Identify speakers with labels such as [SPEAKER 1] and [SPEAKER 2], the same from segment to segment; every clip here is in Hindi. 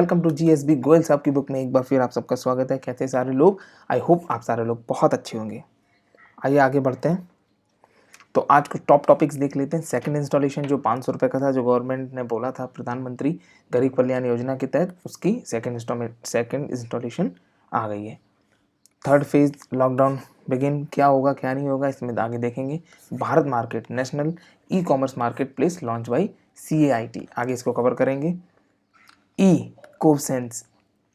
[SPEAKER 1] वेलकम टू जीएसबी गोयल साहब की बुक में एक बार फिर आप सबका स्वागत है। कैसे सारे लोग, आई होप आप सारे लोग बहुत अच्छे होंगे। आइए आगे बढ़ते हैं। तो आज कुछ टॉप टॉपिक्स देख लेते हैं। सेकंड इंस्टॉलेशन जो 500 रुपये का था, जो गवर्नमेंट ने बोला था प्रधानमंत्री गरीब कल्याण योजना के तहत, उसकी सेकंड इंस्टॉलेशन आ गई है। थर्ड फेज लॉकडाउन बिगिन, क्या होगा क्या नहीं होगा इसमें आगे देखेंगे। Bharat market national e commerce market place launch by CAIT, आगे इसको कवर करेंगे। कोवसेंस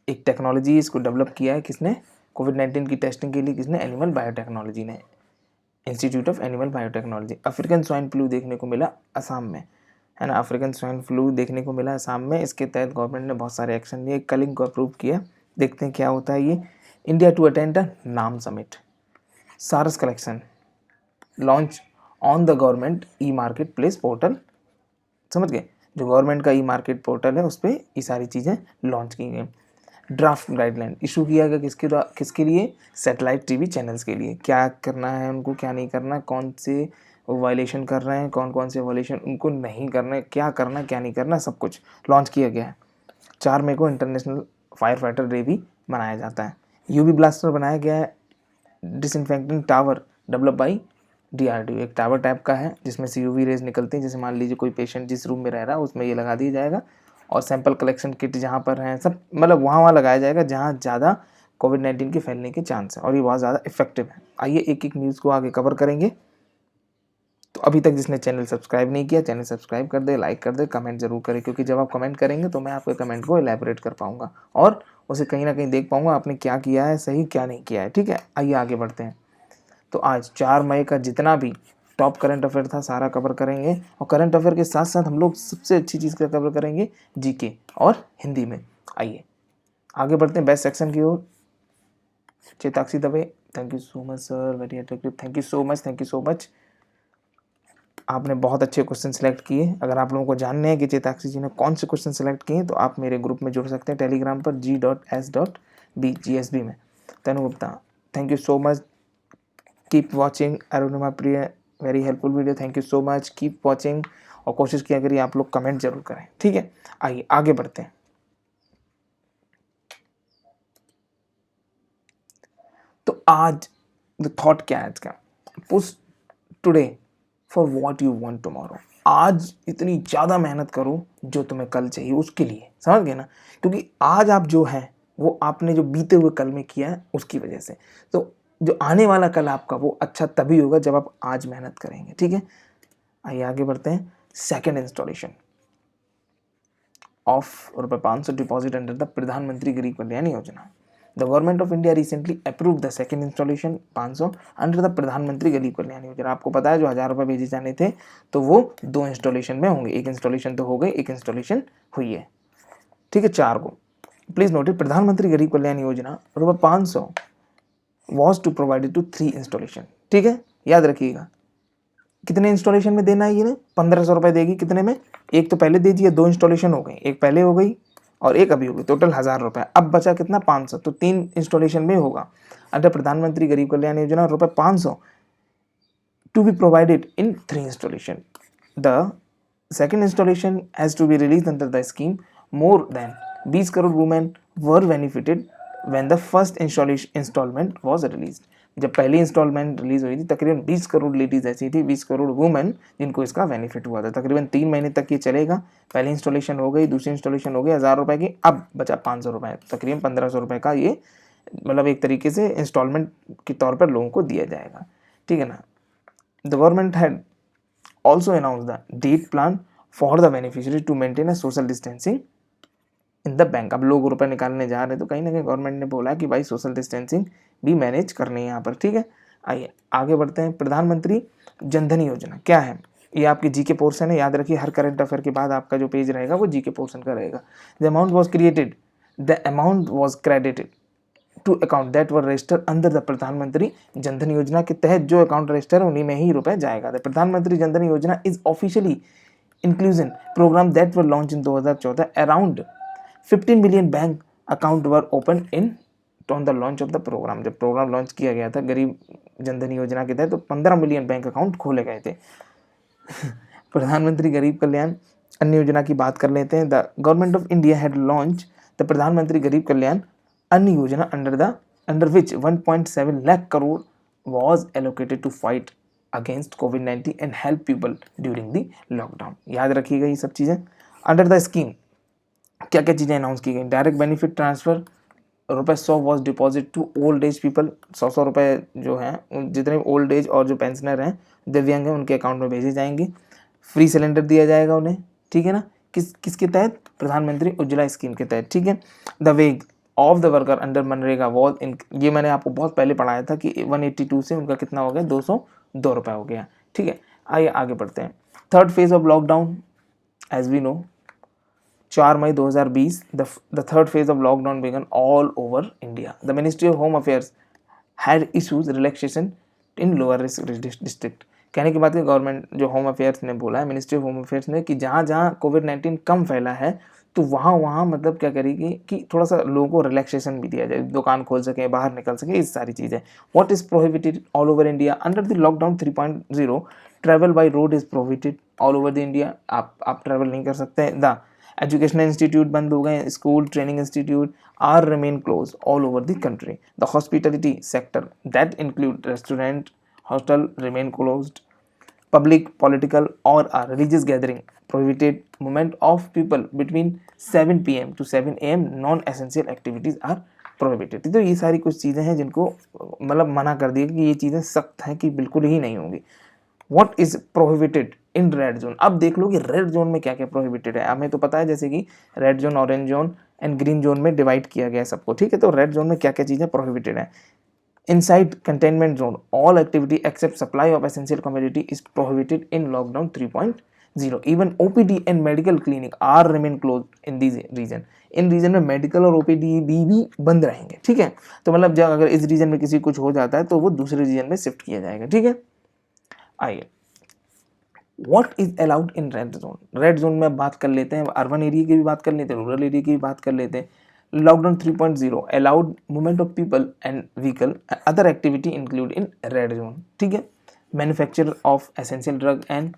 [SPEAKER 1] एक टेक्नोलॉजी, इसको डेवलप किया है किसने? कोविड-19 की टेस्टिंग के लिए किसने? एनिमल बायोटेक्नोलॉजी ने, institute of animal biotechnology. African swine flu देखने को मिला असम में, है ना, अफ्रीकन स्वाइन फ्लू देखने को मिला असम में। इसके तहत गवर्नमेंट ने बहुत सारे एक्शन लिए, कल इनको अप्रूव किया। देखते हैं क्या होता है ये। इंडिया टू अटेंड अ नाम समिट। सारस collection launch on the government e market place portal, समझ गए? जो गवर्नमेंट का ई मार्केट पोर्टल है उस पर ये सारी चीज़ें लॉन्च की गई। ड्राफ्ट गाइडलाइन इशू किया गया किसके लिए? सैटेलाइट टीवी चैनल्स के लिए। क्या करना है उनको, क्या नहीं करना, कौन से वायलेशन कर रहे हैं, कौन कौन से वायलेशन उनको नहीं करना है, क्या करना क्या नहीं करना, सब कुछ लॉन्च किया गया है। 4 मई को इंटरनेशनल फायर फाइटर डे भी मनाया जाता है। यूवी ब्लास्टर बनाया गया है। Disinfectant tower develop by DRDO, एक टावर टाइप का है जिसमें से यूवी रेज निकलती हैं। जैसे मान लीजिए कोई पेशेंट जिस रूम में रह रहा है उसमें ये लगा दिया जाएगा, और सैंपल कलेक्शन किट जहाँ पर हैं सब, मतलब वहाँ लगाया जाएगा जहाँ ज़्यादा कोविड-19 के फैलने के चांस है, और ये बहुत ज़्यादा इफेक्टिव है। आइए एक एक न्यूज़ को आगे कवर करेंगे। तो अभी तक जिसने चैनल सब्सक्राइब नहीं किया, चैनल सब्सक्राइब कर दे, लाइक कर दे, कमेंट जरूर करें, क्योंकि जब आप कमेंट करेंगे तो मैं आपके कमेंट को एलैबोरेट कर पाऊंगा और उसे कहीं ना कहीं देख पाऊंगा आपने क्या किया है, सही क्या नहीं किया है। ठीक है, आइए आगे बढ़ते हैं। तो आज 4 मई का जितना भी टॉप करंट अफेयर था सारा कवर करेंगे, और करंट अफेयर के साथ साथ हम लोग सबसे अच्छी चीज़ का कवर करेंगे, जीके और हिंदी में। आइए आगे बढ़ते हैं बेस्ट सेक्शन की ओर। Chetakshi Dave, thank you so much sir, very attractive, thank you so much, thank you so much. आपने बहुत अच्छे क्वेश्चन सेलेक्ट किए। अगर आप लोगों को जानने हैं कि चेताक्षी जी ने कौन से क्वेश्चन सेलेक्ट किए तो आप मेरे ग्रुप में जुड़ सकते हैं टेलीग्राम पर G.S.B GSB में। Tanu Gupta, thank you so much, keep watching. Arunima Priya, very helpful video, thank you so much, keep watching. और कोशिश किया करिए आप लोग कमेंट जरूर करें। ठीक है, आइए आगे बढ़ते हैं। तो आज द थॉट क्या है आज का? Push today for what you want tomorrow. आज इतनी ज़्यादा मेहनत करो जो तुम्हें कल चाहिए उसके लिए, समझ गए ना? क्योंकि आज आप जो है वो आपने जो बीते हुए कल में किया है उसकी वजह से, तो जो आने वाला कल आपका वो अच्छा तभी होगा जब आप आज मेहनत करेंगे। ठीक है, आइए आगे बढ़ते हैं। Second installation of ₹500 deposit under the प्रधानमंत्री गरीब कल्याण योजना। The government of India recently approve the second installation 500 under the प्रधानमंत्री गरीब कल्याण योजना। आपको पता है जो 1000 रुपये भेजे जाने थे तो वो 2 इंस्टॉलेशन में होंगे। एक इंस्टॉलेशन तो हो गई, एक इंस्टॉलेशन हुई है। ठीक है, 4 को। प्लीज नोटिस, प्रधानमंत्री गरीब Kalyan Yojana ₹500 was to provided to 3 installation. ठीक है, याद रखिएगा कितने इंस्टॉलेशन में देना है। ये 1500 रुपये देगी कितने में? एक तो पहले दे दिए, 2 इंस्टॉलेशन हो गई, एक पहले हो गई और एक अभी होगी, टोटल 1000 रुपये। अब बचा कितना? 500, तो 3 इंस्टॉलेशन में होगा। अंडर प्रधानमंत्री गरीब Kalyan Yojana ₹500 to be provided in 3 installation. The second installation has to be release under the scheme. More than 20 crore women were benefited when the first installment was release. जब पहली इंस्टॉलमेंट रिलीज हुई थी तकरीबन 20 करोड़ लेडीज ऐसी थी, 20 करोड़ वुमेन जिनको इसका बेनिफिट हुआ था। तकरीबन 3 महीने तक ये चलेगा। पहली इंस्टॉलेशन हो गई, दूसरी इंस्टॉलेशन हो गई 1000 रुपये की, अब बचा 500 रुपये, तकरीबन 1500 रुपये का ये, मतलब एक तरीके से इंस्टॉलमेंट के तौर पर लोगों को दिया जाएगा। ठीक है ना? The government had also announce the date plan for the beneficiary to maintain a social distancing in the bank. अब लोग रुपए निकालने जा रहे हैं तो कहीं ना कहीं गवर्नमेंट ने बोला कि भाई सोशल डिस्टेंसिंग भी मैनेज करनी है यहाँ पर। ठीक है, आइए आगे बढ़ते हैं। प्रधानमंत्री जनधन योजना क्या है? ये आपकी जीके पोर्शन है, याद रखिए। हर करंट अफेयर के बाद आपका जो पेज रहेगा वो जीके पोर्शन का रहेगा। The amount was credited to account that were registered under the Pradhan Mantri Jan Dhan योजना के तहत जो अकाउंट रजिस्टर है उन्हीं में ही रुपए जाएगा। The Pradhan Mantri Jan Dhan Yojana is officially inclusion program that were launch in 2014। Around 15 million bank account were open in on the launch of the program. जब प्रोग्राम लॉन्च किया गया था गरीब जनधन योजना के तहत तो 15 मिलियन बैंक अकाउंट खोले गए थे। प्रधानमंत्री गरीब कल्याण अन्य योजना की बात कर लेते हैं। The government of India had launch the प्रधानमंत्री गरीब कल्याण अन्न योजना under which 1.7 lakh crore was allocated to fight against COVID-19 and help people during the lockdown। याद रखिएगा ये सब चीज़ें। अंडर द स्कीम क्या क्या चीज़ें अनाउंस की गई? Direct benefit transfer ₹100 was deposit to old age people. 100 रुपये जो हैं जितने ओल्ड एज और जो पेंशनर हैं, दिव्यांग हैं, उनके अकाउंट में भेजे जाएंगे। फ्री सिलेंडर दिया जाएगा उन्हें, ठीक है ना। किसके तहत? प्रधानमंत्री उज्ज्वला स्कीम के तहत, ठीक है। The ways of the worker under MNREGA was in, ये मैंने आपको बहुत पहले पढ़ाया था कि 182 से उनका कितना हो गया? 202 रुपये हो गया, ठीक है। आइए आगे बढ़ते हैं। Third phase of lockdown, as we know 4 May 2020 the third phase of lockdown began all over India. The Ministry of Home Affairs had issued relaxation in lower risk district। कहने की बात है, गवर्नमेंट जो होम अफेयर्स ने बोला है, मिनिस्ट्री ऑफ होम अफेयर्स ने, कि जहाँ जहाँ कोविड-19 कम फैला है तो वहाँ मतलब क्या करेगी कि थोड़ा सा लोगों को रिलैक्सेशन भी दिया जाए, दुकान खोल सकें, बाहर निकल सके, इस सारी चीज़ें। What is prohibited all over India under the lockdown 3.0? Travel by road is prohibited all over the India. आप ट्रैवल नहीं कर सकते। द एजुकेशनल इंस्टीट्यूट बंद हो गए, school training institute are remain close all over the country. The hospitality sector that include restaurant, hostel remain closed. Public, political or a religious gathering prohibited। movement of people between 7 PM to 7 AM। non-essential activities are prohibited। तो ये सारी कुछ चीज़ें हैं जिनको मतलब मना कर दिया कि ये चीज़ें सख्त हैं कि बिल्कुल ही नहीं होंगी। What is prohibited in red zone? अब देख लो कि रेड जोन में क्या क्या प्रोहिबिटेड है। हमें तो पता है जैसे कि red zone, orange zone and green zone में डिवाइड किया गया है सबको, ठीक है। तो रेड जोन में क्या क्या चीज़ें प्रोहिबिटेड है? Inside containment zone, all activity except supply of essential commodity is prohibited in lockdown 3.0। Even OPD and medical clinic are remain closed in these region। इन रीजन में मेडिकल और OPD भी बंद रहेंगे, ठीक है। तो मतलब जब अगर इस रीजन में किसी कुछ हो जाता है तो वो दूसरे रीजन में शिफ्ट किया जाएगा, ठीक है। आइए, what is allowed in red zone? Red zone में बात कर लेते हैं, अर्बन एरिया की भी बात कर लेते हैं, रूरल एरिया की भी बात कर लेते हैं। Lockdown 3.0 allowed movement of people and vehicle, other activity include in red zone, ठीक है। Manufacture of essential drug and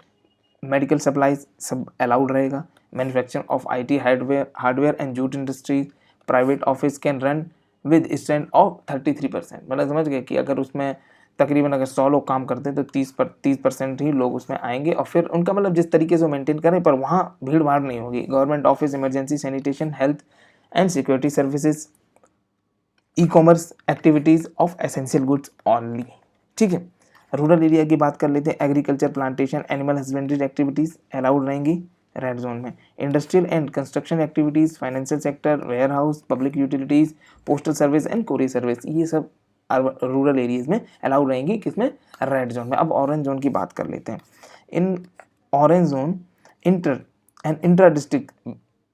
[SPEAKER 1] medical supplies सब अलाउड रहेगा। Manufacture of IT hardware and jute industries, private office can run with stand of 33%। मतलब समझ गए कि अगर उसमें तकरीबन अगर 100 लोग काम करते हैं तो 30% ही लोग उसमें आएंगे, और फिर उनका मतलब जिस तरीके से मेंटेन करें, पर वहाँ भीड़ भाड़ नहीं होगी। Government office, emergency, sanitation, health and security services, e-commerce activities of essential goods only, ठीक है। रूरल एरिया की बात कर लेते हैं। Agriculture, plantation, animal husbandry activities allowed रहेंगी रेड जोन में। Industrial and construction activities, financial sector, warehouse, public utilities, postal service and courier service, ये सब रूरल एरियाज में अलाउड रहेंगी, किसमें? रेड जोन में। अब ऑरेंज जोन की बात कर लेते हैं। In orange zone inter district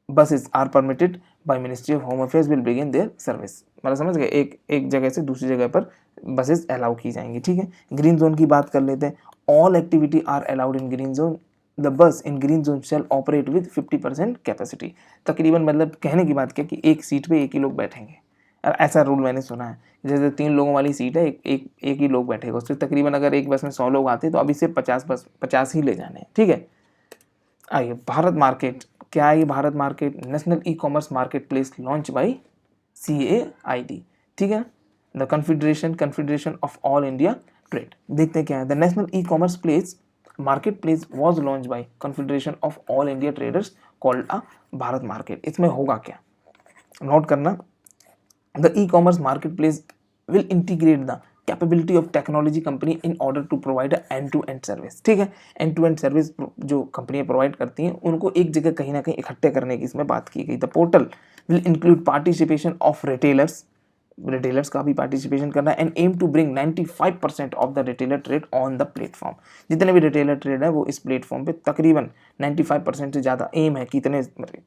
[SPEAKER 1] buses are permitted by ministry of home affairs will begin their service. मतलब समझ गए, एक जगह से दूसरी जगह पर बसेस अलाउ की जाएंगी, ठीक है। ग्रीन जोन की बात कर लेते हैं। All activity are allowed in green zone. The bus in green zone shall operate with 50% capacity. तकरीबन मतलब कहने की बात क्या कि एक सीट पे एक ही लोग बैठेंगे, ऐसा रूल मैंने सुना है। जैसे 3 लोगों वाली सीट है, एक ही लोग बैठेगा उससे। तकरीबन अगर एक बस में 100 लोग आते हैं तो अभी से 50 ही ले जाने हैं, ठीक है। आइए, भारत मार्केट क्या है? ये Bharat market national e-commerce market place launch by CAID, ठीक है। The confederation of all India trade. देखते हैं क्या है। The national e-commerce place market place was launch by confederation of all India traders called a Bharat market. इसमें होगा क्या, नोट करना। The e-commerce marketplace will integrate the capability of technology company in order to provide a end-to-end service, ठीक है। end-to-end service जो कंपनियां प्रोवाइड करती हैं उनको एक जगह कहीं ना कहीं इकट्ठे करने की इसमें बात की गई। The portal will include participation of retailers का भी पार्टिसिपेशन करना है। And aim to bring 95% of the retailer trade on the platform. जितने भी रिटेलर ट्रेड है वो इस प्लेटफॉर्म पे तकरीबन 95% से ज़्यादा एम है। कितने,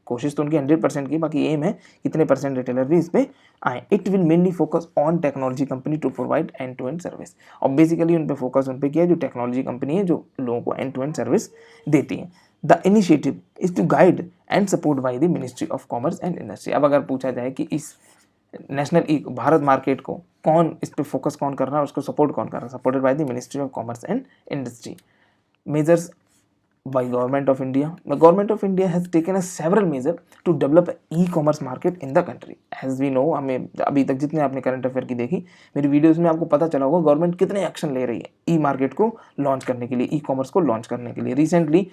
[SPEAKER 1] कोशिश तो उनकी 100% की, बाकी एम है कितने परसेंट रिटेलर भी इस पे आए। It will mainly focus on technology company to provide end to end service. और बेसिकली उन पे फोकस उन पे किया जो टेक्नोलॉजी कंपनी है, जो लोगों को एंड टू एंड सर्विस देती है। The initiative is to guide and support by the ministry of commerce and industry. अब अगर पूछा जाए कि इस नेशनल भारत मार्केट को कौन, इस पे फोकस कौन कर रहा है, उसको सपोर्ट कौन कर रहा है? Supported by the ministry of commerce and industry. Measures by government of India. The government of India has taken a several measures to develop e-commerce market in the country. As we know, हमें अभी तक जितने आपने करंट अफेयर की देखी मेरी वीडियोस में, आपको पता चला होगा गवर्नमेंट कितने एक्शन ले रही है ई मार्केट को लॉन्च करने के लिए, ई कॉमर्स को लॉन्च करने के लिए। रिसेंटली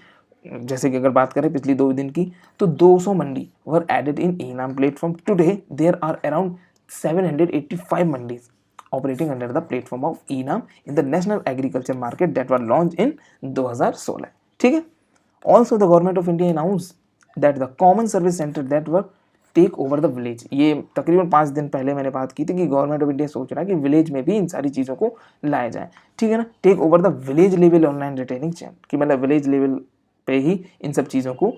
[SPEAKER 1] जैसे कि अगर बात करें पिछली 2 दिन की, तो 200 mandi were added in eNAM platform. Today there are around 785 mandis operating under the platform of e-नाम in the national agriculture market that were launched in 2016। ठीक है। Also the government of India announced that the common service center that were take over the village. ये तकरीबन 5 दिन पहले मैंने बात की थी कि गवर्नमेंट ऑफ इंडिया सोच रहा है कि विलेज में भी इन सारी चीज़ों को लाया जाए। ठीक है ना। Take over the village level online retailing chain, कि मतलब विलेज लेवल पे ही इन सब चीज़ों को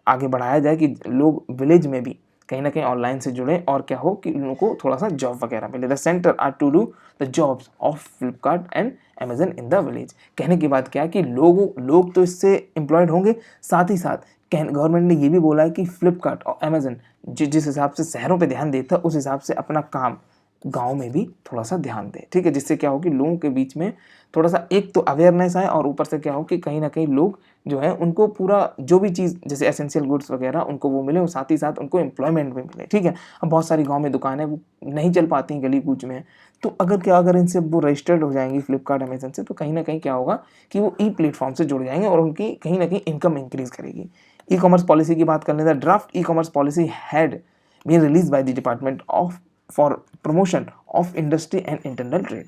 [SPEAKER 1] आगे बढ़ाया जाए कि लोग विलेज में भी कहीं ना कहीं ऑनलाइन से जुड़े और क्या हो कि उनको थोड़ा सा जॉब वगैरह मिले। The center are to do the jobs of Flipkart and Amazon in the village. कहने की बात क्या है कि लोग तो इससे एम्प्लॉयड होंगे, साथ ही साथ गवर्नमेंट ने ये भी बोला है कि फ्लिपकार्ट और अमेजन जिस हिसाब से शहरों पे ध्यान देता है उस हिसाब से अपना काम गांव में भी थोड़ा सा ध्यान दे। ठीक है। जिससे क्या हो कि लोगों के बीच में थोड़ा सा एक तो अवेयरनेस आए और ऊपर से क्या हो कि कहीं ना कहीं लोग जो है उनको पूरा जो भी चीज़ जैसे एसेंशियल गुड्स वगैरह उनको वो मिले और साथ ही साथ उनको एम्प्लॉयमेंट भी मिले। ठीक है। अब बहुत सारी गांव में दुकानें वो नहीं चल पाती गली कूच में, तो अगर इनसे वो रजिस्टर्ड हो जाएंगी फ्लिपकार्ट अमेजन से, तो कहीं ना कहीं क्या होगा कि वो ई प्लेटफॉर्म से जुड़ जाएंगे और उनकी कहीं ना कहीं इनकम इंक्रीज करेगी। ई कॉमर्स पॉलिसी की बात करने, the draft e commerce policy had been release by the department of for promotion of industry and internal trade.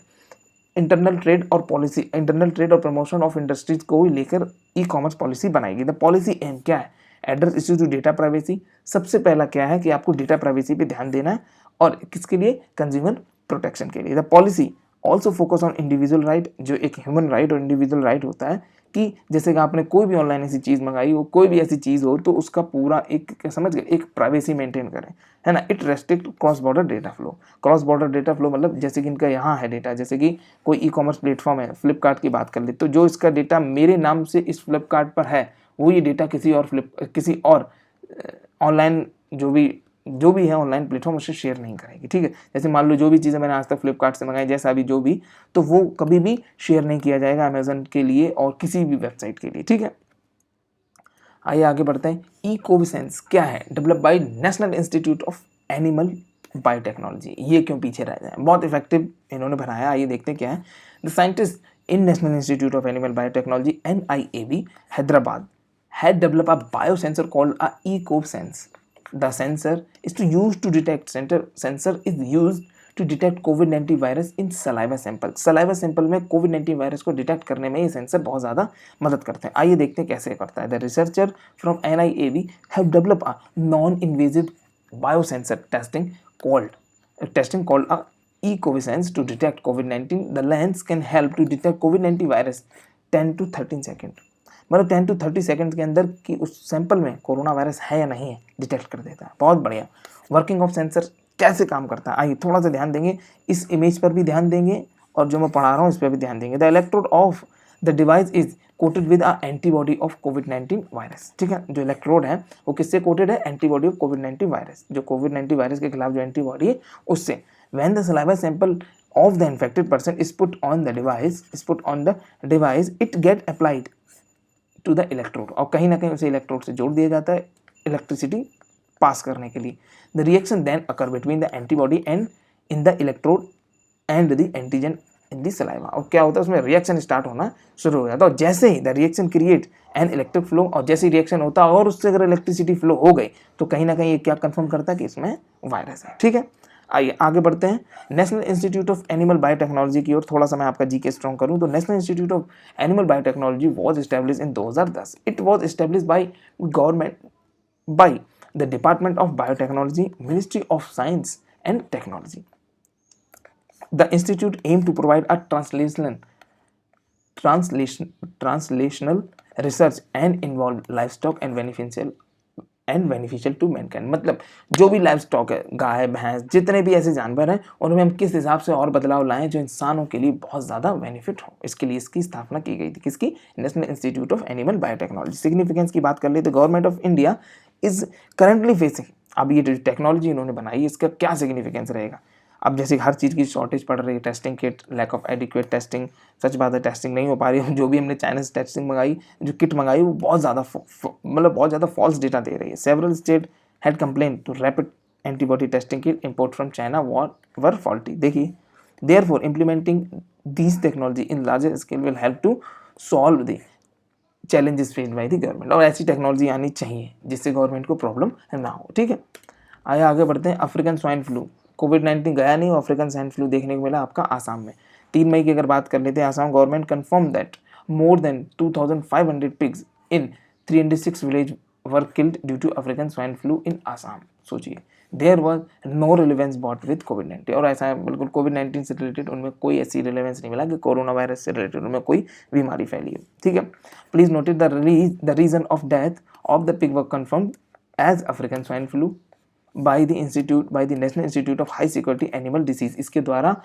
[SPEAKER 1] Internal trade और प्रमोशन ऑफ इंडस्ट्रीज को लेकर ई कॉमर्स पॉलिसी बनाएगी। द पॉलिसी एम क्या है? Address issue to data privacy. सबसे पहला क्या है कि आपको डेटा प्राइवेसी पे ध्यान देना है और किसके लिए? कंज्यूमर प्रोटेक्शन के लिए। The policy also focus on individual right, जो एक ह्यूमन राइट और इंडिविजुअल राइट होता है कि जैसे कि आपने कोई भी ऑनलाइन ऐसी चीज़ मंगाई हो, कोई भी ऐसी चीज़ हो, तो उसका पूरा एक समझ गए एक प्राइवेसी मेंटेन करें, है ना। It restrict cross border data flow. Cross border data flow मतलब जैसे कि इनका यहाँ है डेटा, जैसे कि कोई ई कॉमर्स प्लेटफॉर्म है, फ्लिपकार्ट की बात कर ले, तो जो इसका डेटा मेरे नाम से इस फ्लिपकार्ट पर है वो ये डेटा किसी और ऑनलाइन जो भी है ऑनलाइन प्लेटफॉर्म उससे शेयर नहीं करेगी। ठीक है। जैसे मान लो जो भी चीज़ें मैंने आज तक फ्लिपकार्ट से मंगाई, जैसा भी जो भी, तो वो कभी भी शेयर नहीं किया जाएगा अमेजन के लिए और किसी भी वेबसाइट के लिए। ठीक है। आइए आगे बढ़ते हैं। ई कोविसेंस क्या है? Develop by national institute of animal biotechnology. ये क्यों पीछे रह जाए, बहुत इफेक्टिव इन्होंने बनाया। आइए देखते हैं क्या है। The scientist in national institute of animal biotechnology NIAB Hyderabad had developed a biosensor called a eCosense. The sensor is used to detect COVID-19 virus in saliva sample. Saliva sample में COVID-19 वायरस को डिटेक्ट करने में ये सेंसर बहुत ज़्यादा मदद करते हैं। आइए देखते हैं कैसे करता है। The researcher from NIAB have develop a non invasive biosensor testing called a eCosense to detect COVID-19. The lens can help to detect COVID-19 virus 10 to 13 second, मतलब 10 to 30 सेकंड के अंदर कि उस सैंपल में कोरोना वायरस है या नहीं है डिटेक्ट कर देता है। बहुत बढ़िया। वर्किंग ऑफ सेंसर कैसे काम करता है, आइए थोड़ा सा ध्यान देंगे, इस इमेज पर भी ध्यान देंगे और जो मैं पढ़ा रहा हूँ इस पर भी ध्यान देंगे। The electrode of the device is coated with a antibody of COVID-19 virus. ठीक है। जो इलेक्ट्रोड है वो किससे कोटेड है? एंटीबॉडी ऑफ COVID-19 वायरस, जो COVID-19 वायरस के खिलाफ जो एंटीबॉडी है उससे। When the saliva sample of the infected person is put on the device, it get applied to the electrode, और कहीं ना कहीं उसे इलेक्ट्रोड से जोड़ दिया जाता है इलेक्ट्रिसिटी पास करने के लिए। The reaction then occur between the antibody and in the electrode and the antigen in the saliva. और क्या होता है उसमें रिएक्शन स्टार्ट होना शुरू हो जाता है और जैसे ही the reaction create an electric flow, और जैसे ही रिएक्शन होता है और उससे अगर इलेक्ट्रिसिटी फ्लो हो गई तो कहीं ना कहीं ये क्या कंफर्म करता है कि इसमें वायरस है। ठीक है। आइए आगे बढ़ते हैं। National institute of animal biotechnology की ओर थोड़ा सा मैं आपका जीके स्ट्रॉन्ग करूं तो national institute of animal biotechnology was established in 2010। It was established by government by the department of biotechnology, ministry of science and technology. The institute aim to provide a translational research and involve livestock and beneficial to mankind। मतलब जो भी लाइव स्टॉक है, गाय भैंस जितने भी ऐसे जानवर हैं उनमें हम किस हिसाब से और बदलाव लाएं जो इंसानों के लिए बहुत ज़्यादा बेनिफिट हो, इसके लिए इसकी स्थापना की गई थी। किसकी? National institute of animal biotechnology. Significance की बात कर ले तो government of India is currently facing, अब ये जो टेक्नोलॉजी इन्होंने बनाई इसका क्या सिग्निफिकेंस रहेगा। अब जैसे हर चीज़ की शॉर्टेज पड़ रही है, testing kit, lack of adequate testing, सच बात है टेस्टिंग नहीं हो पा रही है। जो भी हमने चाइना से टेस्टिंग मंगाई, जो किट मंगाई, वो बहुत ज़्यादा मतलब बहुत ज़्यादा फॉल्स डेटा दे रही है। Several state had complain to rapid antibody testing kit import from China were faulty. देखिए, therefore implementing this technology in larger scale will help to solve the challenges faced by the government. और ऐसी टेक्नोलॉजी आनी चाहिए जिससे गवर्नमेंट को प्रॉब्लम ना हो। ठीक है, आइए आगे बढ़ते हैं। अफ्रीकन स्वाइन फ्लू, कोविड-19 गया नहीं, अफ्रीकन स्वाइन फ्लू देखने को मिला आपका आसाम में। 3 मई की अगर बात कर लेते हैं, Assam government confirm that more than 2500 pigs in 306 village were killed due to African swine flu in Assam. सोचिए, there was no relevance both with कोविड-19, और ऐसा बिल्कुल कोविड-19 से रिलेटेड उनमें कोई ऐसी रिलेवेंस नहीं मिला कि कोरोना वायरस से रिलेटेड उनमें कोई बीमारी फैली हो। ठीक है, please notice the reason of death of the pig were confirmed as African swine flu by the national institute of high security animal disease. इसके द्वारा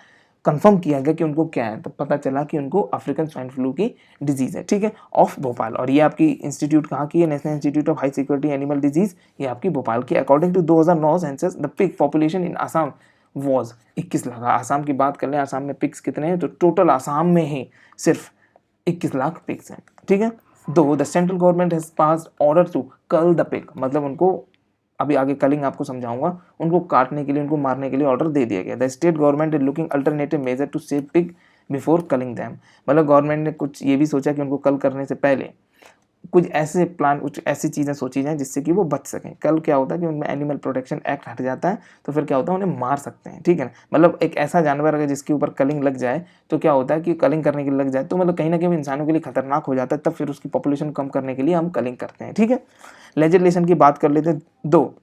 [SPEAKER 1] कंफर्म किया गया कि उनको क्या है, तो पता चला कि उनको अफ्रीकन स्वाइन फ्लू की डिजीज है। ठीक है, ऑफ भोपाल। और ये आपकी इंस्टीट्यूट कहाँ की है? National institute of high security animal disease, ये आपकी भोपाल की। According to 2009 census the pig population in Assam was 21 lakh. Assam की बात कर लें, आसाम में पिग्स कितने हैं, तो टोटल आसाम में ही सिर्फ 21 लाख पिग्स हैं। ठीक है, दो the central government has passed order to cull the pig, मतलब उनको अभी आगे कलिंग आपको समझाऊंगा, उनको काटने के लिए, उनको मारने के लिए ऑर्डर दे दिया गया। The state government is looking alternative measure to save pig before culling them. मतलब गवर्नमेंट ने कुछ ये भी सोचा कि उनको कल करने से पहले कुछ ऐसे प्लान, कुछ ऐसी चीज़ें सोची जाएं जिससे कि वो बच सकें। कल क्या होता है कि उनमें एनिमल प्रोटेक्शन एक्ट हट जाता है, तो फिर क्या होता है, उन्हें मार सकते हैं। ठीक है ना, मतलब एक ऐसा जानवर अगर जिसके ऊपर कलिंग लग जाए तो क्या होता है कि कलिंग करने के लिए लग जाए तो मतलब कहीं ना कहीं इंसानों के लिए खतरनाक हो जाता है, तब फिर उसकी पॉपुलेशन कम करने के लिए हम कलिंग करते हैं। ठीक है, लेजिस्लेशन की बात कर लेते हैं। दो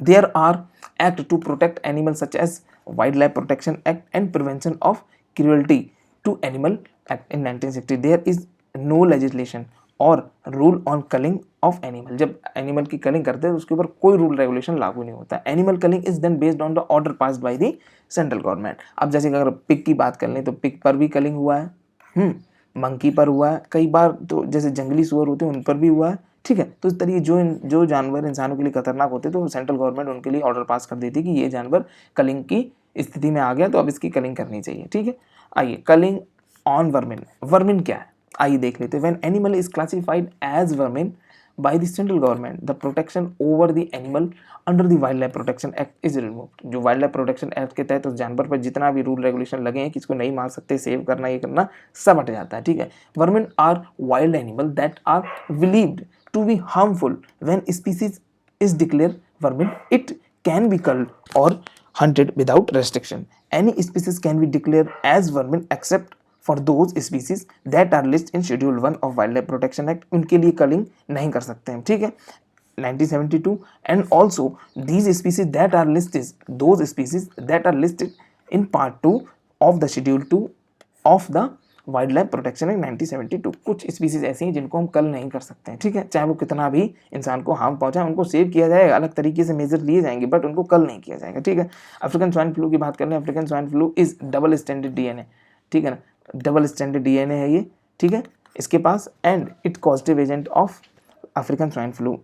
[SPEAKER 1] there are act to protect animals such as wildlife protection act and prevention of cruelty to animal act in 1960 there is no legislation और rule on culling of animal. जब एनिमल की कलिंग करते हैं तो उसके ऊपर कोई रूल रेगुलेशन लागू नहीं होता। Animal culling is then based on the order passed by the central government. अब जैसे अगर पिग की बात कर लें तो पिग पर भी कलिंग हुआ है, मंकी पर हुआ है, कई बार तो जैसे जंगली सुअर होते हैं उन पर भी हुआ है। ठीक है, तो इस तरीके जो जानवर इंसानों के लिए खतरनाक होते तो सेंट्रल गवर्नमेंट उनके लिए ऑर्डर पास कर देती कि ये जानवर कलिंग की स्थिति में आ गया तो अब इसकी कलिंग करनी चाहिए। ठीक है, आइए कलिंग ऑन वर्मिन। वर्मिन क्या है आइए देख लेते हैं। When animal is classified as vermin by the central government the protection over the animal under the wildlife protection act is removed. जो वाइल्ड लाइफ प्रोटेक्शन एक्ट के तहत उस जानवर पर जितना भी रूल रेगुलेशन लगे हैं कि इसको नहीं मार सकते, सेव करना, ये करना, सब हट जाता है। ठीक है, vermin are wild animal that are believed to be harmful. When species is declared vermin, it can be culled or hunted without restriction. Any species can be declared as vermin except for those species that are listed in Schedule 1 of Wildlife Protection Act. उनके लिए culling नहीं कर सकते हैं। ठीक है, 1972 and also these species that are listed, those species that are listed in Part 2 of the Schedule 2 of the wild life protection act 1972। कुछ स्पीसीज ऐसी हैं जिनको हम कल नहीं कर सकते हैं। ठीक है, चाहे वो कितना भी इंसान को हार्म पहुंचाए, उनको सेव किया जाएगा, अलग तरीके से मेजर लिए जाएंगे, बट उनको कल नहीं किया जाएगा। ठीक है, अफ्रीकन स्वाइन फ्लू की बात कर लें। African swine flu is double standard DNA. ठीक है ना, डबल स्टैंडर्ड डीएनए है ये। ठीक है, इसके पास and it causative agent of African swine flu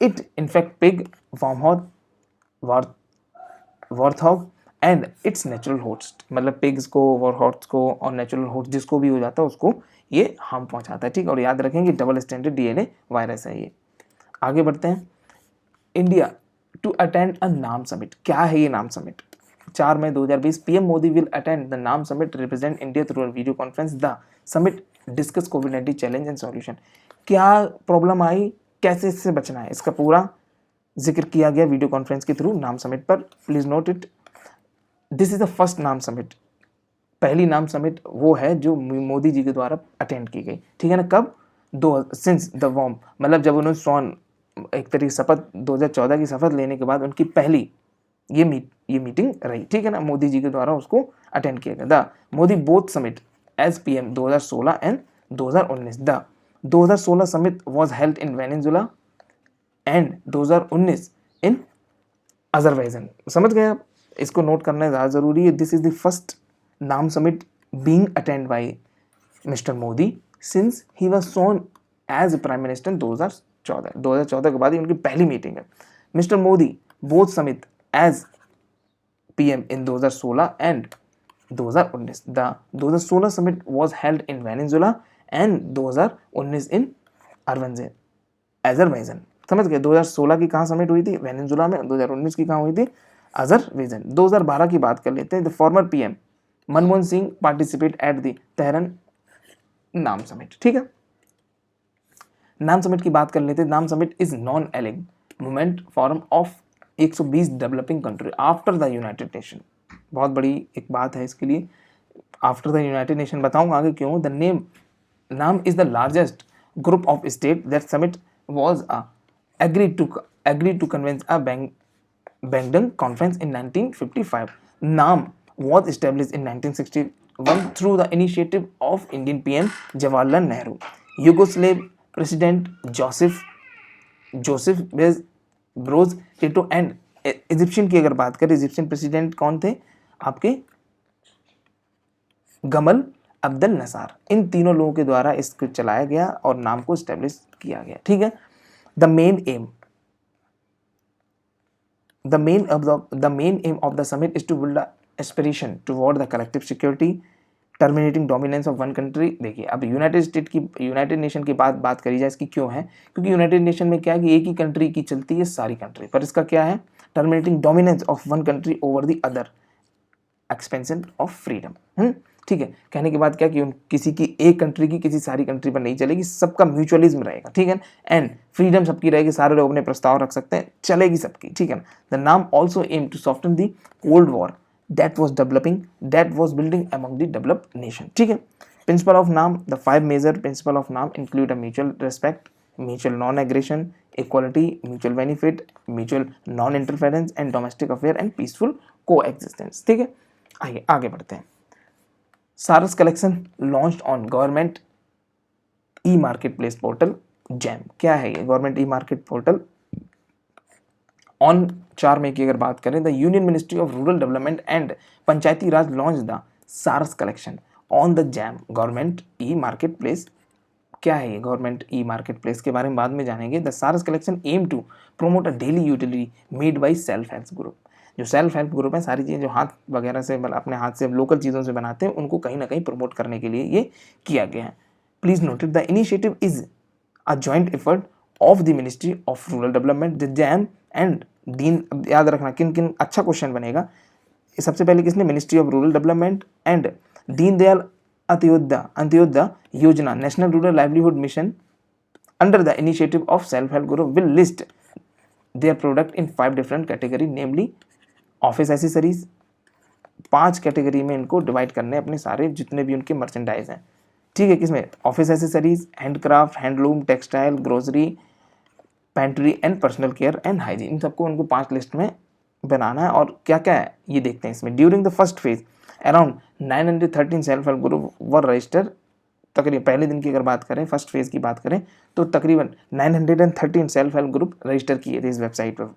[SPEAKER 1] it infect pig, warthog, warthog and its natural host. मतलब पिग्स को, वॉरहॉर्स को और नेचुरल होस्ट जिसको भी हो जाता है उसको ये हार्म पहुंचाता है। ठीक, और याद रखेंगे डबल स्टैंडर्ड डीएनए वायरस है ये। आगे बढ़ते हैं। इंडिया टू अटेंड अ नाम समिट। क्या है ये NAM summit? 4 May 2020 PM Modi will attend the NAM summit represent India through video conference. The summit discuss कोविड-19 चैलेंज एंड सॉल्यूशन। क्या प्रॉब्लम आई, कैसे इससे बचना है, इसका पूरा जिक्र किया गया वीडियो कॉन्फ्रेंस के थ्रू नाम समिट पर। Please note it, this is the first NAM summit. पहली नाम समिट वो है जो मोदी जी के द्वारा अटेंड की गई। ठीक है ना, कब? सिंस द वॉर्म, मतलब जब उन्होंने सॉन एक तरीके शपथ 2014 की शपथ लेने के बाद उनकी पहली ये मीटिंग रही। ठीक है ना, मोदी जी के द्वारा उसको अटेंड किया गया। The Modi both summit as PM 2016 and 2019। The 2016 summit was held in Venezuela and 2019 in Azerbaijan. समझ गए आप? इसको नोट करना ज़्यादा ज़रूरी है। This is the first NAM summit being attended by mister Modi since he was sworn as prime minister 2014 के बाद ही उनकी पहली मीटिंग है। Mister Modi both summit as PM in 2016 and 2019. The 2016 summit was held in Venezuela and 2019 in Azerbaijan. समझ गए. 2016 की कहाँ समिट हुई थी? वेनेजुला में. 2019 की कहाँ हुई थी? अजरबैजान. 2012 की बात कर लेते हैं. The former PM Manmohan Singh participate at the Tehran नाम समिट. ठीक है, नाम समिट की बात कर लेते हैं. NAM summit is non aligned movement forum of 120 developing country after the united nation. बहुत बड़ी एक बात है इसके लिए. आफ्टर द यूनाइटेड नेशन बताऊंगा आगे क्यों. द नाम is the largest group of state. That summit was agreed to convince a Bandung conference in 1955. NAM was established in 1961 through the initiative of Indian PM Jawaharlal Nehru, Yugoslav President Joseph Broz Tito and Egyptian की अगर बात करें, इजिप्शियन प्रेसिडेंट कौन थे आपके? गमल अब्दुल नसार. इन तीनों लोगों के द्वारा इसको चलाया गया और नाम को स्टैब्लिश किया गया. ठीक है. The main aim of the summit is to build aspiration toward the collective security terminating dominance of one country. देखिए, अब यूनाइटेड नेशन की बात करी जाए इसकी क्यों है? क्योंकि यूनाइटेड नेशन में क्या है कि एक ही कंट्री की चलती है सारी कंट्री, पर इसका क्या है? Terminating dominance of one country over the other, expansion of freedom. ठीक है. कहने के बाद क्या कि किसी की एक कंट्री की किसी सारी कंट्री पर नहीं चलेगी, सबका म्यूचुअलिज्म रहेगा. ठीक है. एंड फ्रीडम सबकी रहेगी, सारे लोग अपने प्रस्ताव रख सकते हैं, चलेगी सबकी. ठीक है. The NAM also aim to soften the cold war that was building among the developed nation. ठीक है. Principle of NAM, the 5 major principle of NAM include a mutual respect, mutual non aggression, equality, mutual benefit, mutual non interference and domestic affair and peaceful coexistence. ठीक है. आगे बढ़ते हैं. Saras collection launched on government e market place portal GeM. क्या है ये government e market portal? On 4 May की अगर बात करें, the union ministry of rural development and Panchayati Raj launch the Saras collection on the GeM government e market place. क्या है ये गवर्नमेंट ई मार्केट प्लेस के बारे में बाद में जानेंगे. The Saras collection aim to promote a daily utility made by self help group. जो सेल्फ हेल्प ग्रुप है, सारी चीज़ें जो हाथ वगैरह से अपने हाथ से लोकल चीज़ों से बनाते हैं, उनको कहीं ना कहीं प्रमोट करने के लिए ये किया गया है. Please noted the initiative is a joint effort of the ministry of rural development, the jam and दीन. याद रखना किन किन, अच्छा क्वेश्चन बनेगा. सबसे पहले किसने? Ministry of rural development and Deendayal Antyodaya Yojana national rural livelihood mission under the initiative of self help group will list their product in 5 different category, namely office accessories. 5 category में इनको डिवाइड करने अपने सारे जितने भी उनके मर्चेंडाइज हैं. ठीक है. किसमें? Office accessories, handicraft, handloom, textile, grocery, pantry and personal care and hygiene. इन सबको उनको 5 लिस्ट में बनाना है. और क्या क्या है ये देखते हैं इसमें. During the first phase around 913 self help group were register. तकरीबन पहले दिन की अगर बात करें, फर्स्ट फेज की बात करें, तो तकरीबन 913 सेल्फ हेल्प ग्रुप रजिस्टर किए थे इस वेबसाइट पर.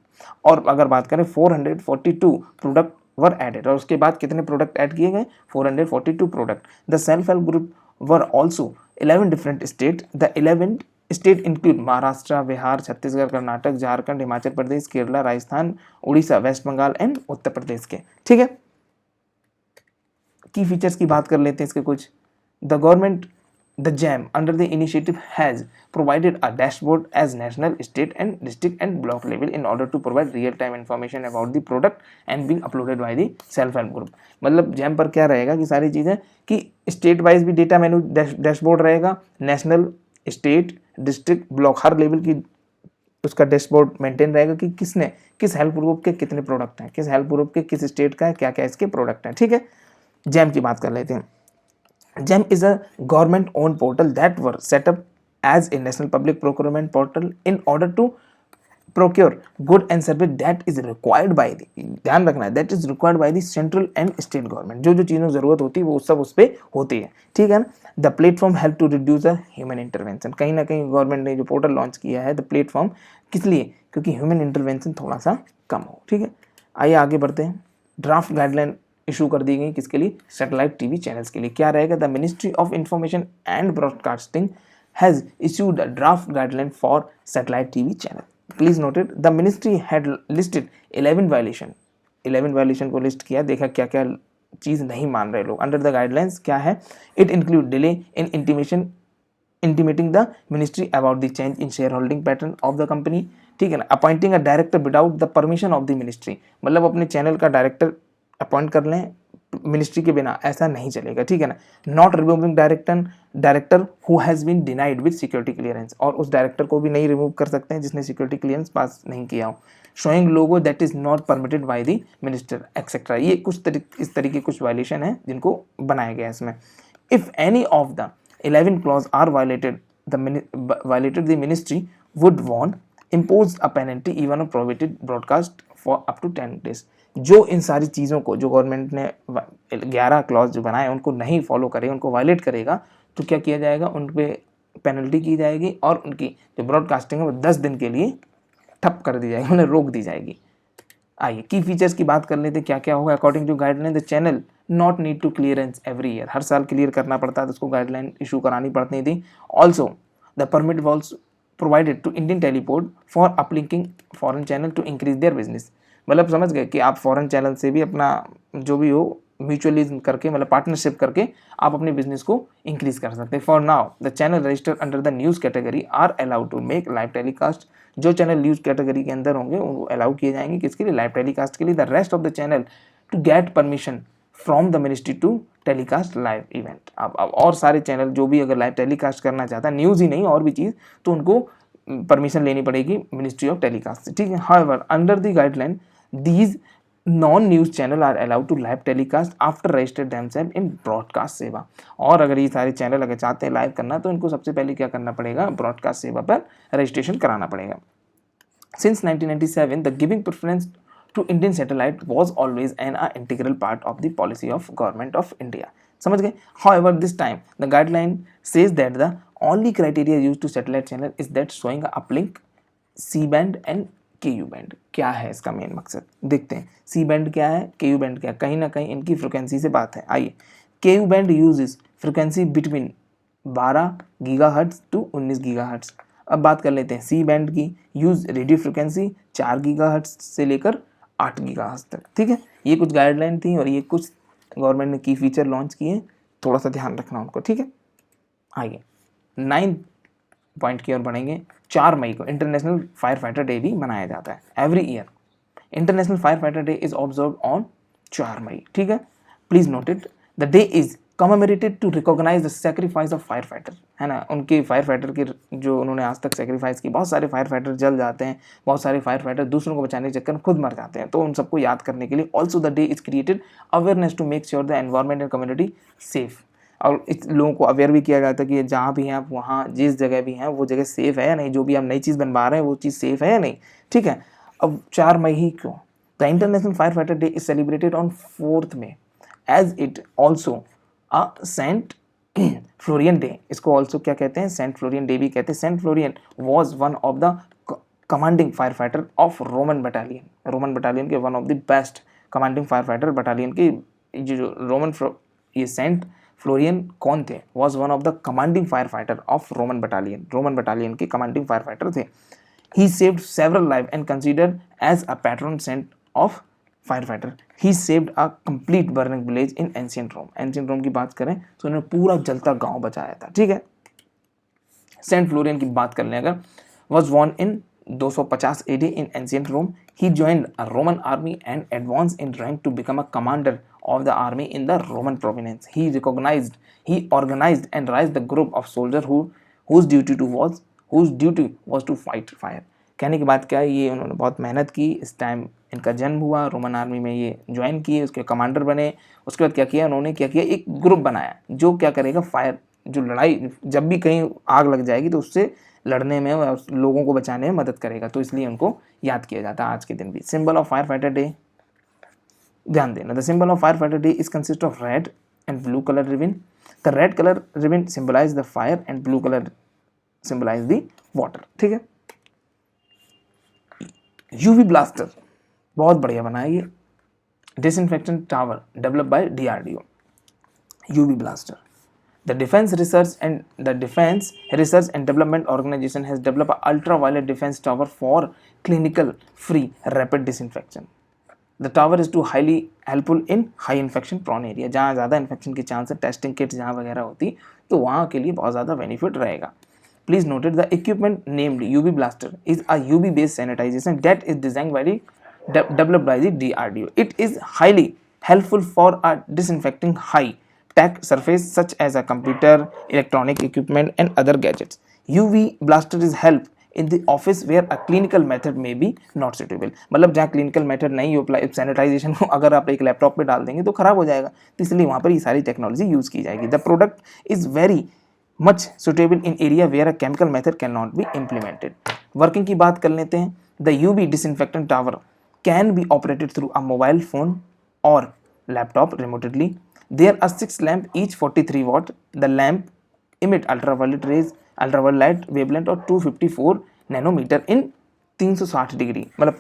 [SPEAKER 1] और अगर बात करें 442 प्रोडक्ट वर एडेड. और उसके बाद कितने प्रोडक्ट ऐड किए गए? 442 product. The self help group were also 11 different state. The 11 state include Maharashtra, Bihar, Chhattisgarh, Karnataka, Jharkhand, Himachal Pradesh, Kerala, Rajasthan, Orissa, west Bengal and Uttar Pradesh के. ठीक है. की फीचर्स की बात कर लेते हैं इसके कुछ. The government the GeM under the initiative has provided a dashboard as national, state and district and block level in order to provide real time information about the product and being uploaded by the self help group. मतलब जैम पर क्या रहेगा कि सारी चीज़ें कि स्टेट वाइज भी डेटा मेनू डैशबोर्ड रहेगा, नेशनल, स्टेट, डिस्ट्रिक्ट, ब्लॉक, हर लेवल की उसका डैशबोर्ड मेंटेन रहेगा कि किसने किस हेल्प ग्रुप के कितने प्रोडक्ट हैं, किस हेल्प ग्रुप के किस स्टेट का है, क्या क्या इसके प्रोडक्ट हैं. ठीक है. जैम की बात कर लेते हैं. GeM is a government own portal that were set up as a national public procurement portal in order to procure good and service that is required by the, ध्यान रखना है, that is required by the central and state government. जो जो चीज़ों की जरूरत होती है वो सब उस पर होती है. ठीक है ना. The platform help to reduce the human intervention. कहीं ना कहीं गवर्नमेंट ने जो पोर्टल लॉन्च किया है द प्लेटफॉर्म, किस लिए? क्योंकि ह्यूमन इंटरवेंशन थोड़ा सा कम हो. ठीक है. आइए आगे बढ़ते हैं. ड्राफ्ट गाइडलाइन इशू कर दी गई किसके लिए? सैटेलाइट टीवी चैनल्स के लिए. क्या रहेगा? The ministry of information and broadcasting has issued a draft guideline for satellite TV channel. Please note it, the ministry had listed 11 violations 11 violation को लिस्ट किया, देखा क्या क्या चीज़ नहीं मान रहे लोग। अंडर द गाइडलाइंस क्या है, it include delay in intimating the ministry about the change in share holding pattern of the company, ठीक है ना। Appointing a director without the permission of the ministry, मतलब अपने चैनल का डायरेक्टर अपॉइंट कर लें मिनिस्ट्री के बिना, ऐसा नहीं चलेगा, ठीक है ना। Not removing director who has been denied with security clearance, और उस डायरेक्टर को भी नहीं रिमूव कर सकते हैं जिसने सिक्योरिटी क्लियरेंस पास नहीं किया हो। Showing logo that is not permitted by the minister etcetera, ये कुछ इस तरीके कुछ वायलेशन है जिनको बनाया गया है इसमें। If any of the 11 clause are violated, the ministry would warn, impose a penalty even a prohibited broadcast for up to 10 days। जो इन सारी चीज़ों को जो गवर्नमेंट ने 11 क्लॉज जो बनाए उनको नहीं फॉलो करेगा, उनको वायलेट करेगा, तो क्या किया जाएगा, उन पर पेनल्टी की जाएगी और उनकी जो ब्रॉडकास्टिंग है वो 10 दिन के लिए ठप कर दी जाएगी, उन्हें रोक दी जाएगी। आइए की फीचर्स की बात कर लेते हैं, क्या क्या होगा। According to guideline the channel not need to clearance every year, हर साल क्लियर करना पड़ता है तो उसको गाइडलाइन इशू करानी पड़ती थी। Also the permit walls provided to Indian teleport for uplinking foreign channel to increase their business, मतलब समझ गए कि आप फॉरेन चैनल से भी अपना जो भी हो म्यूचुअली करके, मतलब पार्टनरशिप करके आप अपने बिजनेस को इंक्रीज कर सकते हैं। For now the channel registered under the news category are allowed to make live telecast, जो चैनल न्यूज़ कैटेगरी के अंदर होंगे वो अलाउ किए जाएंगे, किसके लिए, लाइव टेलीकास्ट के लिए। The rest of the channel to get permission from the ministry to telecast live event. अब और सारे चैनल जो भी अगर लाइव टेलीकास्ट करना चाहता है, न्यूज़ ही नहीं और भी चीज़, तो उनको परमिशन लेनी पड़ेगी मिनिस्ट्री ऑफ टेलीकास्ट से, ठीक है। However under the guideline these non-news channel are allowed to live telecast after register themselves in broadcast सेवा, और अगर ये सारे चैनल अगर चाहते हैं लाइव करना तो इनको सबसे पहले क्या करना पड़ेगा, ब्रॉडकास्ट सेवा पर रजिस्ट्रेशन कराना पड़ेगा। Since 1997 the giving preference to Indian satellite was always an integral part of the policy of government of India, समझ गए। However this time the guideline says that the only criteria used to satellite channel is that showing a uplink C band and KU band. क्या है इसका मेन मकसद, देखते हैं। सी बैंड क्या है, KU बैंड क्या है, कहीं ना कहीं इनकी फ्रिक्वेंसी से बात है। आइए, KU band uses frequency between 12 gigahertz to 19 gigahertz. अब बात कर लेते हैं सी बैंड की, यूज रेडियो फ्रिक्वेंसी 4 गीगाहर्ट्ज से लेकर 8 गीगाहर्ट्ज तक, ठीक है। ये कुछ गाइडलाइन थी और ये कुछ गवर्नमेंट ने की फीचर लॉन्च किए, थोड़ा सा ध्यान रखना उनको, ठीक है। आइए 9 पॉइंट की ओर बढ़ेंगे। 4 मई को इंटरनेशनल फायर फाइटर डे भी मनाया जाता है। Every year international fire fighter day is observe on 4 May, ठीक है। Please note it, the day is commemorated to recognise the sacrifice of fire fighter, है ना। उनके फायर फाइटर की जो उन्होंने आज तक सेक्रीफाइस की, बहुत सारे फायर फाइटर जल जाते हैं, बहुत सारे फायर फाइटर दूसरों को बचाने के चक्कर में खुद मर जाते हैं, तो उन सबको याद करने के लिए। Also the day is created awareness to make sure the environment and community safe, और इस लोगों को अवेयर भी किया जाता है कि जहाँ भी हैं आप, वहाँ जिस जगह भी हैं वो जगह सेफ़ है या नहीं, जो भी आप नई चीज़ बनवा रहे हैं वो चीज़ सेफ़ है या नहीं, ठीक है। अब 4 मई ही क्यों, the international fire fighter day is celebrated on 4 May as it also a saint Florian day. इसको ऑल्सो क्या कहते हैं, सेंट फ्लोरियन डे भी कहते हैं। Saint Florian was one of the commanding fire fighter of Roman battalion, Roman battalion के one of the best commanding fire fighter battalion के जो रोमन, ये सेंट फ्लोरियन कौन थे, was one of the commanding fire fighter of Roman battalion के कमांडिंग फायर फाइटर थे। He saved several life and considered as a patron saint of fire fighter. He saved a complete burning village in ancient Rome. Ancient Rome की बात करें तो उन्होंने पूरा जलता गांव बचाया था, ठीक है। सेंट फ्लोरियन की बात कर लें अगर, was born in 250 AD in ancient Rome. He joined a Roman army and advanced in rank to become a commander of the army in the Roman province. He organized and raised the group of soldiers whose duty was to fight fire. कहने की बात क्या है, ये उन्होंने बहुत मेहनत की, इस टाइम इनका जन्म हुआ, रोमन आर्मी में ये ज्वाइन किए, उसके कमांडर बने। उसके बाद क्या किया उन्होंने, क्या किया, एक ग्रुप बनाया जो क्या करेगा, फायर, जो लड़ाई, जब भी कहीं आग लग जाएगी तो उससे लड़ने में और लोगों को बचाने में मदद करेगा, तो इसलिए उनको याद किया जाता है आज के दिन भी। Symbol of fire fighter day, ध्यान देना, the symbol of fire fighter day is consist of red and blue colour ribbon. The red colour ribbon symbolise the fire and blue colour symbolise the water, ठीक है। यूवी ब्लास्टर बहुत बढ़िया बना है ये, disinfectant tower develop by DRDO। UV blaster, The Defense Research and Development Organization has developed an ultraviolet defense tower for clinical free rapid disinfection. The tower is to highly helpful in high infection prone area, जहाँ ज़्यादा इन्फेक्शन के चांस है, टेस्टिंग किट्स जहाँ वगैरह होती तो वहाँ के लिए बहुत ज़्यादा बेनिफिट रहेगा. Please note the equipment named UV Blaster is a UV based sanitization that is designed by developed by the DRDO. It is highly helpful for a disinfecting high tech surface such as a computer, electronic equipment and other gadgets. UV Blaster is help in the office where a clinical method may be not suitable. मतलब जहाँ clinical method नहीं हो, सैनिटाइजेशन को अगर आप एक लैपटॉप पे डाल देंगे तो खराब हो जाएगा, तो इसलिए वहाँ पर ये सारी टेक्नोलॉजी यूज़ की जाएगी. The product is very much suitable in area where a chemical method cannot be implemented. Working की बात कर लेते हैं. The UV disinfectant tower can be operated through a mobile phone or laptop remotely. There are 6 lamps, each 43 watt. The lamp emit ultraviolet rays, ultraviolet wavelength और 254 नैनोमीटर इन 360 डिग्री, मतलब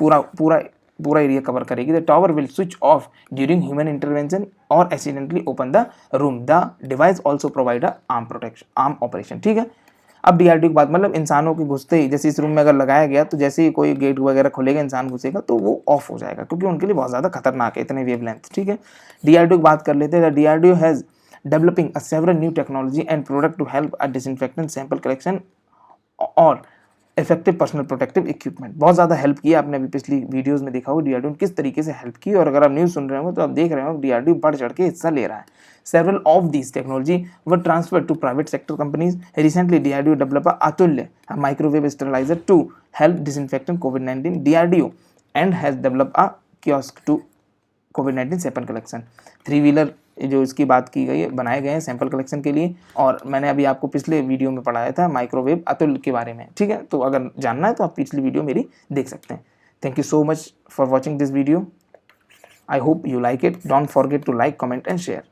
[SPEAKER 1] पूरा एरिया कवर करेगी. The tower will switch off during human intervention और accidentally open the room. The device also provide arm operation. ठीक है. अब डीआरडीओ की बात, मतलब इंसानों के घुसते ही, जैसे इस रूम में अगर लगाया गया तो जैसे ही कोई गेट वगैरह खुलेगा, इंसान घुसेगा तो वो ऑफ हो जाएगा, क्योंकि उनके लिए बहुत ज़्यादा खतरनाक है इतने वेवलेंथ. ठीक है. डीआरडीओ की बात कर लेते हैं. DRDO has developing a several new technology and product to help a disinfectant sample collection और इफेक्टिव पर्सनल प्रोटेक्टिव इक्विपमेंट. बहुत ज़्यादा हेल्प किया, आपने अभी पिछली वीडियोस में देखा होगा डीआरडीओ किस तरीके से हेल्प की, और अगर आप न्यूज़ सुन रहे हो तो आप देख रहे हो डीआरडीओ बढ़ चढ़ के हिस्सा ले रहा है. Several of these technology were transferred to private sector companies. Recently, DRDO developed Atulya, a microwave sterilizer to help disinfect COVID-19. DRDO and has developed a kiosk to COVID-19 sample collection. 3-व्हीलर जो इसकी बात की गई है बनाए गए हैं सैंपल कलेक्शन के लिए, और मैंने अभी आपको पिछले वीडियो में पढ़ाया था माइक्रोवेव अतुल के बारे में. ठीक है. तो अगर जानना है तो आप पिछली वीडियो मेरी देख सकते हैं. Thank you so much for watching this video. I hope you like it. Don't forget to like, comment and share.